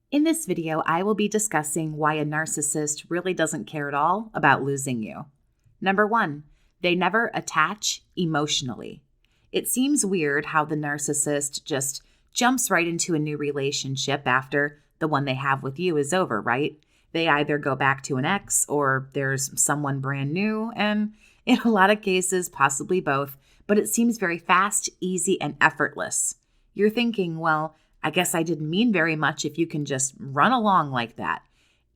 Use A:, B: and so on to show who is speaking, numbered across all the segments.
A: In this video, I will be discussing why a narcissist really doesn't care at all about losing you. Number 1, they never attach emotionally. It seems weird how the narcissist just jumps right into a new relationship after the one they have with you is over, right? They either go back to an ex or there's someone brand new, and in a lot of cases, possibly both, but it seems very fast, easy, and effortless. You're thinking, well, I guess I didn't mean very much if you can just run along like that.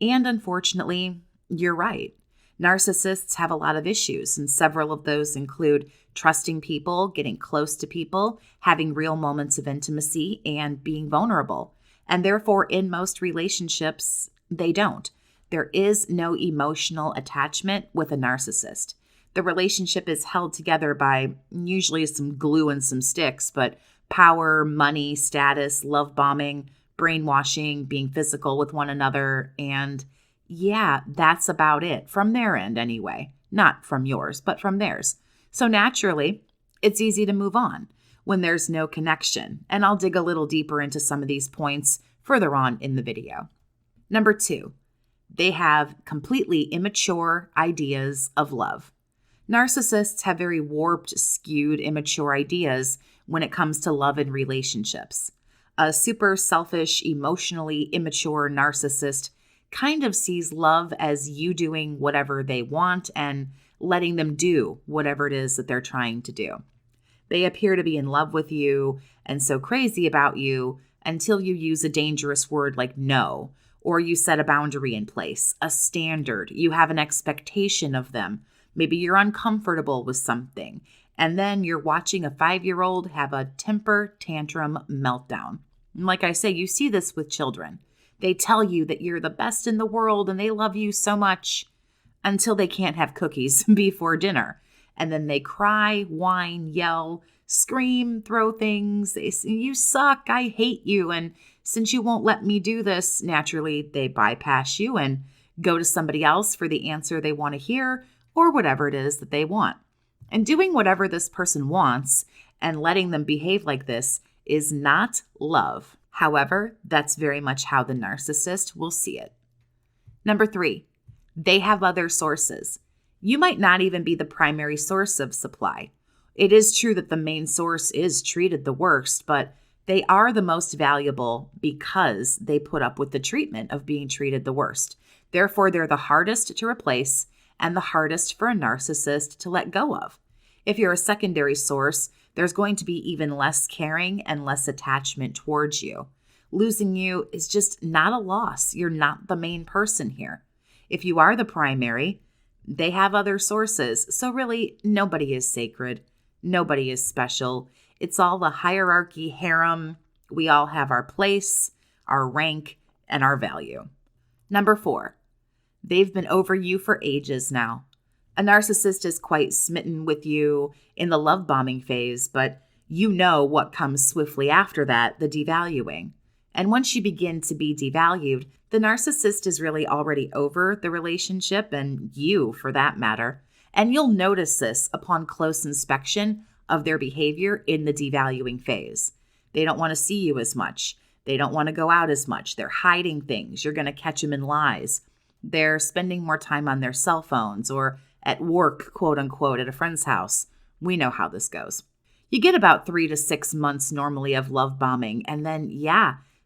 A: And unfortunately, you're right. Narcissists have a lot of issues, and several of those include trusting people, getting close to people, having real moments of intimacy, and being vulnerable. And therefore, in most relationships, they don't. There is no emotional attachment with a narcissist. The relationship is held together by usually some glue and some sticks, but power, money, status, love bombing, brainwashing, being physical with one another, and yeah, that's about it, from their end anyway. Not from yours, but from theirs. So naturally, it's easy to move on when there's no connection, and I'll dig a little deeper into some of these points further on in the video. Number 2, they have completely immature ideas of love. Narcissists have very warped, skewed, immature ideas when it comes to love and relationships. A super selfish, emotionally immature narcissist kind of sees love as you doing whatever they want and letting them do whatever it is that they're trying to do. They appear to be in love with you and so crazy about you until you use a dangerous word like no, or you set a boundary in place, a standard. You have an expectation of them. Maybe you're uncomfortable with something, and then you're watching a 5-year-old have a temper tantrum meltdown. And like I say, you see this with children. They tell you that you're the best in the world and they love you so much until they can't have cookies before dinner. And then they cry, whine, yell, scream, throw things. They say, you suck, I hate you. And since you won't let me do this, naturally, they bypass you and go to somebody else for the answer they want to hear or whatever it is that they want. And doing whatever this person wants and letting them behave like this is not love. However, that's very much how the narcissist will see it. Number 3, they have other sources. You might not even be the primary source of supply. It is true that the main source is treated the worst, but they are the most valuable because they put up with the treatment of being treated the worst. Therefore, they're the hardest to replace and the hardest for a narcissist to let go of. If you're a secondary source, there's going to be even less caring and less attachment towards you. Losing you is just not a loss. You're not the main person here. If you are the primary, they have other sources. So really, nobody is sacred. Nobody is special. It's all the hierarchy harem. We all have our place, our rank, and our value. Number 4, they've been over you for ages now. A narcissist is quite smitten with you in the love bombing phase, but you know what comes swiftly after that, the devaluing. And once you begin to be devalued, the narcissist is really already over the relationship and you for that matter. And you'll notice this upon close inspection of their behavior in the devaluing phase. They don't want to see you as much. They don't want to go out as much. They're hiding things. You're going to catch them in lies. They're spending more time on their cell phones or at work, quote unquote, at a friend's house. We know how this goes. You get about 3 to 6 months normally of love bombing, and then,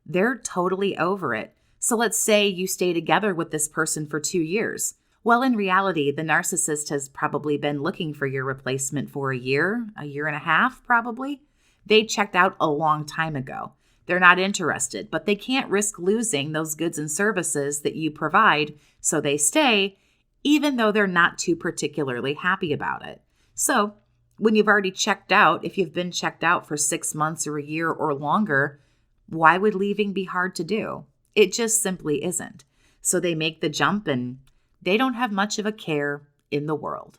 A: they're totally over it. So let's say you stay together with this person for 2 years. Well, in reality, the narcissist has probably been looking for your replacement for a year and a half, probably. They checked out a long time ago. They're not interested, but they can't risk losing those goods and services that you provide, so they stay, even though they're not too particularly happy about it. So when you've already checked out, if you've been checked out for 6 months or a year or longer, why would leaving be hard to do? It just simply isn't. So they make the jump and they don't have much of a care in the world.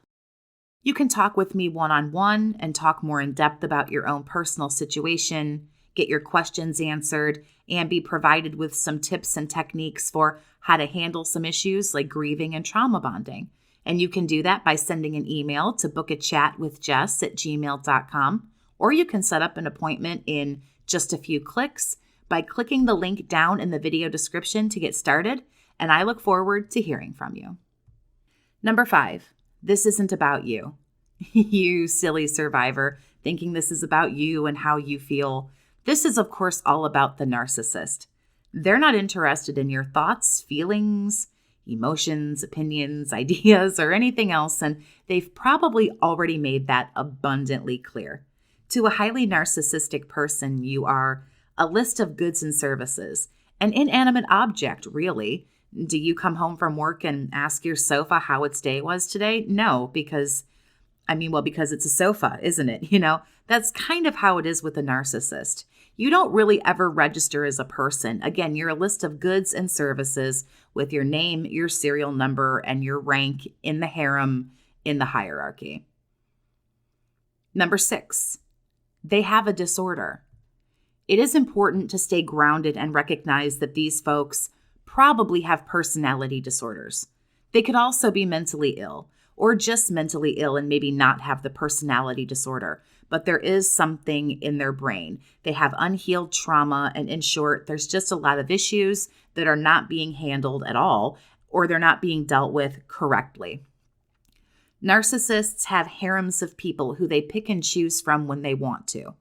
A: You can talk with me one-on-one and talk more in depth about your own personal situation, get your questions answered, and be provided with some tips and techniques for how to handle some issues like grieving and trauma bonding. And you can do that by sending an email to BookAChatWithJess@gmail.com, or you can set up an appointment in just a few clicks by clicking the link down in the video description to get started, and I look forward to hearing from you. Number 5, this isn't about you. You silly survivor, thinking this is about you and how you feel. This is, of course, all about the narcissist. They're not interested in your thoughts, feelings, emotions, opinions, ideas, or anything else, and they've probably already made that abundantly clear. To a highly narcissistic person, you are a list of goods and services, an inanimate object, really. Do you come home from work and ask your sofa how its day was today? No, because it's a sofa, isn't it? That's kind of how it is with a narcissist. You don't really ever register as a person. Again, you're a list of goods and services with your name, your serial number, and your rank in the harem, in the hierarchy. Number 6, they have a disorder. It is important to stay grounded and recognize that these folks probably have personality disorders. They could also be mentally ill, or just mentally ill and maybe not have the personality disorder, but there is something in their brain. They have unhealed trauma, and in short, there's just a lot of issues that are not being handled at all, or they're not being dealt with correctly. Narcissists have harems of people who they pick and choose from when they want to.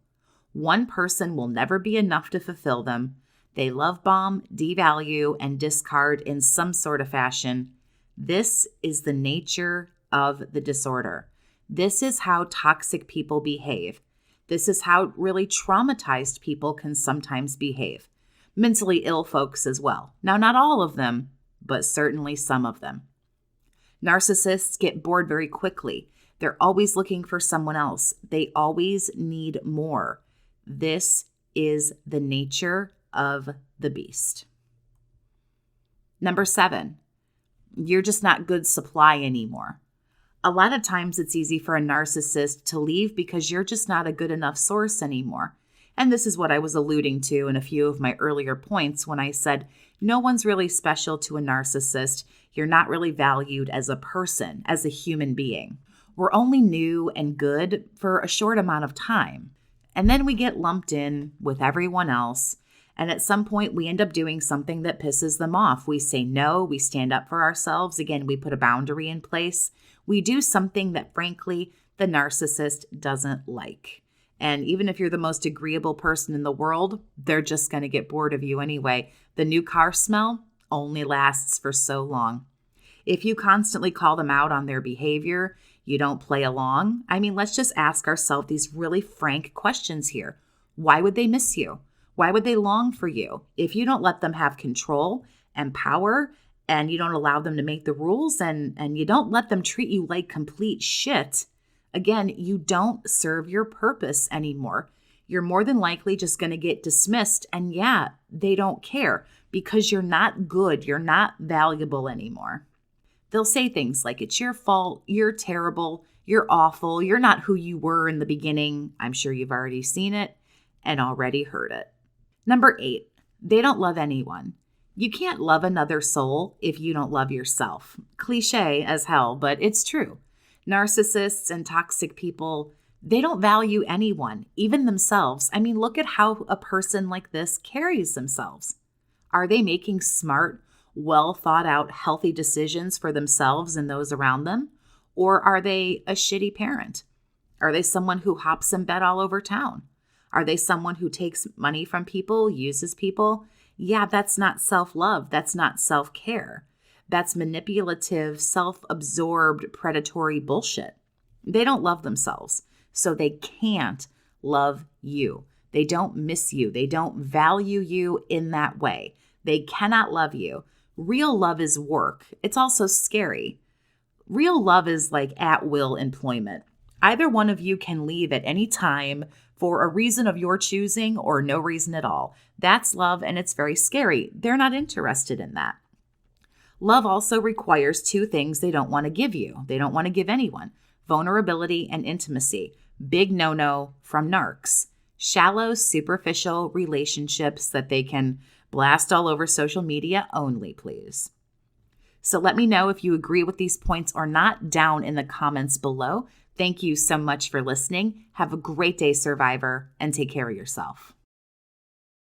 A: One person will never be enough to fulfill them. They love bomb, devalue, and discard in some sort of fashion. This is the nature of the disorder. This is how toxic people behave. This is how really traumatized people can sometimes behave. Mentally ill folks as well. Now, not all of them, but certainly some of them. Narcissists get bored very quickly. They're always looking for someone else. They always need more. This is the nature of the beast. Number 7, you're just not good supply anymore. A lot of times it's easy for a narcissist to leave because you're just not a good enough source anymore. And this is what I was alluding to in a few of my earlier points when I said no one's really special to a narcissist. You're not really valued as a person, as a human being. We're only new and good for a short amount of time. And then we get lumped in with everyone else. And at some point, we end up doing something that pisses them off. We say no, we stand up for ourselves. Again, we put a boundary in place. We do something that, frankly, the narcissist doesn't like. And even if you're the most agreeable person in the world, they're just going to get bored of you anyway. The new car smell only lasts for so long. If you constantly call them out on their behavior, you don't play along. Let's just ask ourselves these really frank questions here. Why would they miss you? Why would they long for you? If you don't let them have control and power, and you don't allow them to make the rules, and you don't let them treat you like complete shit, again, you don't serve your purpose anymore. You're more than likely just going to get dismissed, and yeah, they don't care because you're not good. You're not valuable anymore. They'll say things like, it's your fault, you're terrible, you're awful, you're not who you were in the beginning. I'm sure you've already seen it and already heard it. Number 8, they don't love anyone. You can't love another soul if you don't love yourself. Cliche as hell, but it's true. Narcissists and toxic people, they don't value anyone, even themselves. Look at how a person like this carries themselves. Are they making smart, well thought out, healthy decisions for themselves and those around them? Or are they a shitty parent? Are they someone who hops in bed all over town? Are they someone who takes money from people, uses people? Yeah, that's not self-love. That's not self-care. That's manipulative, self-absorbed, predatory bullshit. They don't love themselves, so they can't love you. They don't miss you. They don't value you in that way. They cannot love you. Real love is work. It's also scary. Real love is like at-will employment. Either one of you can leave at any time for a reason of your choosing or no reason at all. That's love, and it's very scary. They're not interested in that. Love also requires 2 things they don't want to give you. They don't want to give anyone: vulnerability and intimacy. Big no-no from narcs. Shallow, superficial relationships that they can blast all over social media only, please. So let me know if you agree with these points or not down in the comments below. Thank you so much for listening. Have a great day, survivor, and take care of yourself.